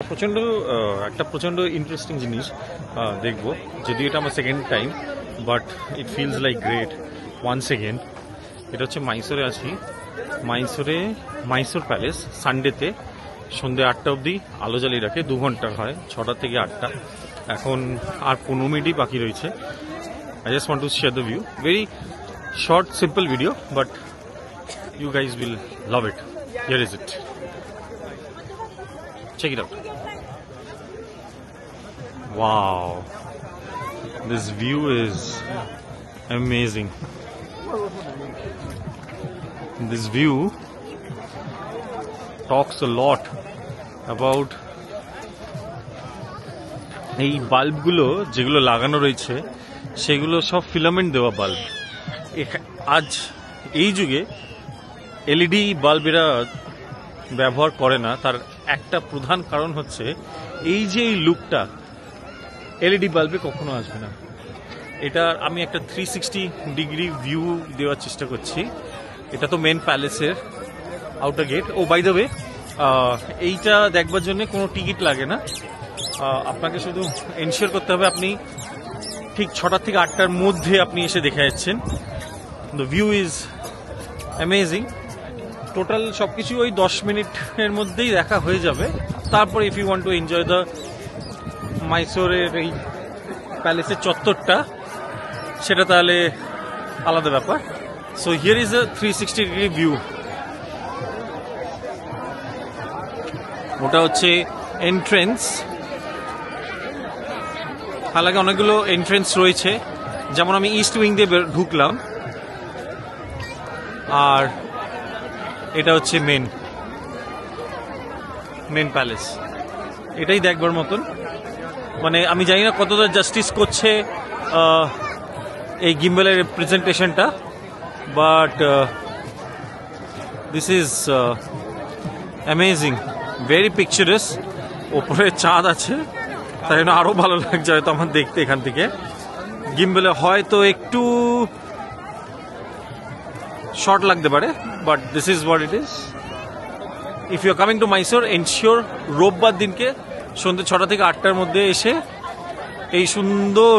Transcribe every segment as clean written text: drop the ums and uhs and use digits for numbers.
প্রচন্ড ইন্টারেস্টিং জিনিস দেখবো, যদিও এটা আমার second time, but it feels like great once again. এটা হচ্ছে মাইসোরে আছি। মাইসোর প্যালেস সানডেতে সন্ধ্যে 8টা অবধি আলো জ্বালিয়ে রাখে, 2 ঘন্টার হয়, 6টা থেকে 8টা। এখন আর 15 মিনিটই বাকি রয়েছে। I just want to share the view, very short simple video, but you guys will love it. Here is it. Check it out. Wow, this view is amazing. This view talks a lot about এই বাল্বগুলো যেগুলো লাগানো রয়েছে সেগুলো সব filament দেওয়া bulb. আজ এই যুগে এলইডি বাল্ব এরা ব্যবহার করে না, তার একটা প্রধান কারণ হচ্ছে এই যে এই লুকটা এলইডি বাল্বে কখনো আসবে না। এটা আমি একটা 360 ডিগ্রি ভিউ দেওয়ার চেষ্টা করছি। এটা তো মেন প্যালেসের outer gate. Oh by the way, এইটা দেখবার জন্য কোনো টিকিট লাগে না, আপনাকে শুধু এনশিওর করতে হবে আপনি ঠিক 6টা থেকে 8টার মধ্যে আপনি এসে দেখে যাচ্ছেন। The view is amazing. Total সবকিছু ওই 10 মিনিটের মধ্যেই দেখা হয়ে যাবে। তারপর if you want to enjoy the মাইসোরের এই প্যালেসের চত্বরটা, সেটা তাহলে আলাদা ব্যাপার। So here is a 360 degree view. ওটা হচ্ছে এন্ট্রেন্স। হালাকি অনেকগুলো এন্ট্রেন্স রয়েছে, যেমন আমি ইস্ট উইং দিয়ে ঢুকলাম, আর এটা হচ্ছে মেন প্যালেস। এটাই দেখবার মতন। মানে আমি জানি না কতটা জাস্টিস করছে এই গিম্বলের প্রেজেন্টেশনটা, but this is amazing, very পিকচারাস। ওপরে চাঁদ আছে, তাই জন্য আরো ভালো লাগছে হয়তো আমার দেখতে এখান থেকে। গিম্বলে হয়তো একটু শর্ট লাগতে পারে, but this is what it is. If you are coming to Mysore, ensure রোববার দিনকে সন্ধ্যে 6টা থেকে 8টার মধ্যে এসে এই সুন্দর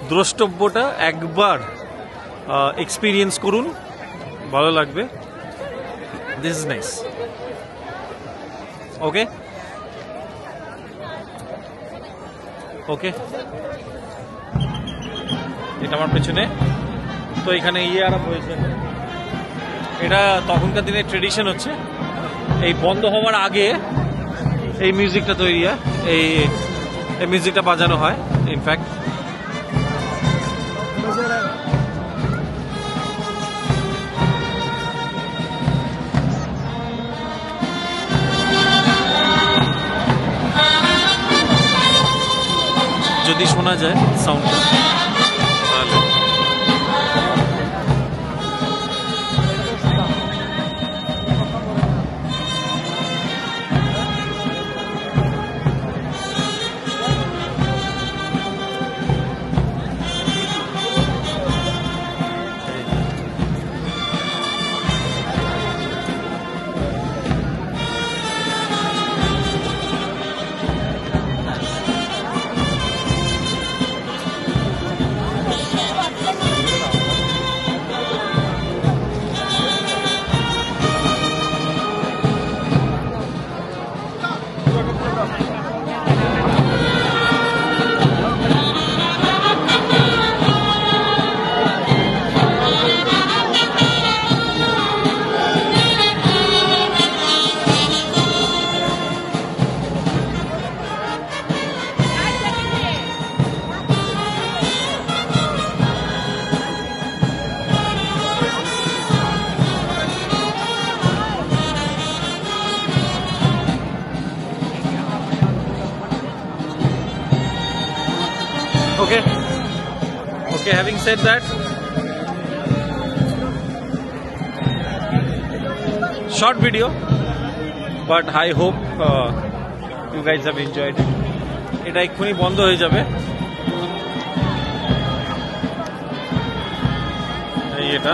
দ্রষ্টব্যটা একবার এক্সপিরিয়েন্স করুন, ভালো লাগবে। This is nice. Okay okay, এটা আমার পেছনে। তো এখানে আরম্ভ হয়েছে। এটা তখনকার দিনের ট্রেডিশন হচ্ছে, এই বন্ধ হওয়ার আগে এই মিউজিকটা তৈরি হয়, এই মিউজিকটা বাজানো হয়। ইনফ্যাক্ট যদি শোনা যায় সাউন্ডটা, তাহলে Okay, having said that, short video, but I hope you guys have enjoyed it. এটা এক্ষুনি বন্ধ হয়ে যাবে। এই এটা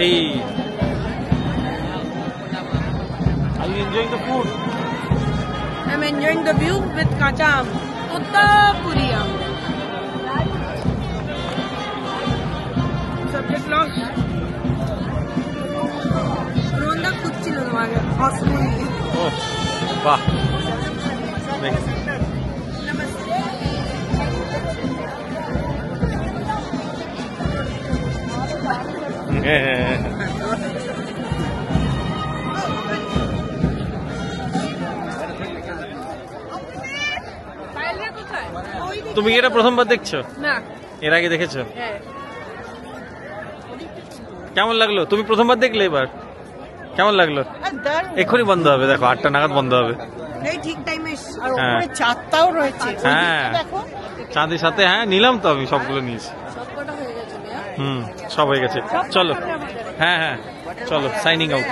এই Are you enjoying the food? I'm enjoying the view with kacha aam. Tutta puri aam. Subject loss. Ronda kuchilo namaga. Hospital. Oh, wow. Thanks. তুমি কি এটা প্রথমবার দেখছো? না। এর আগে দেখেছো? হ্যাঁ। কেমন লাগলো? তুমি প্রথমবার দেখলে এবার কেমন লাগলো? এক্ষুনি বন্ধ হবে, দেখো 8টা নাগাদ বন্ধ হবে। এই ঠিক টাইমে আর হ্যাঁ। উপরে চাঁদটাও রয়েছে। হ্যাঁ দেখো চাঁদের সাথে, হ্যাঁ নিলাম তো, আমি সবগুলো নিয়েছি। সবকটা হয়ে গেছে। সব হয়ে গেছে। চলো, হ্যাঁ হ্যাঁ চলো, সাইনিং আউট।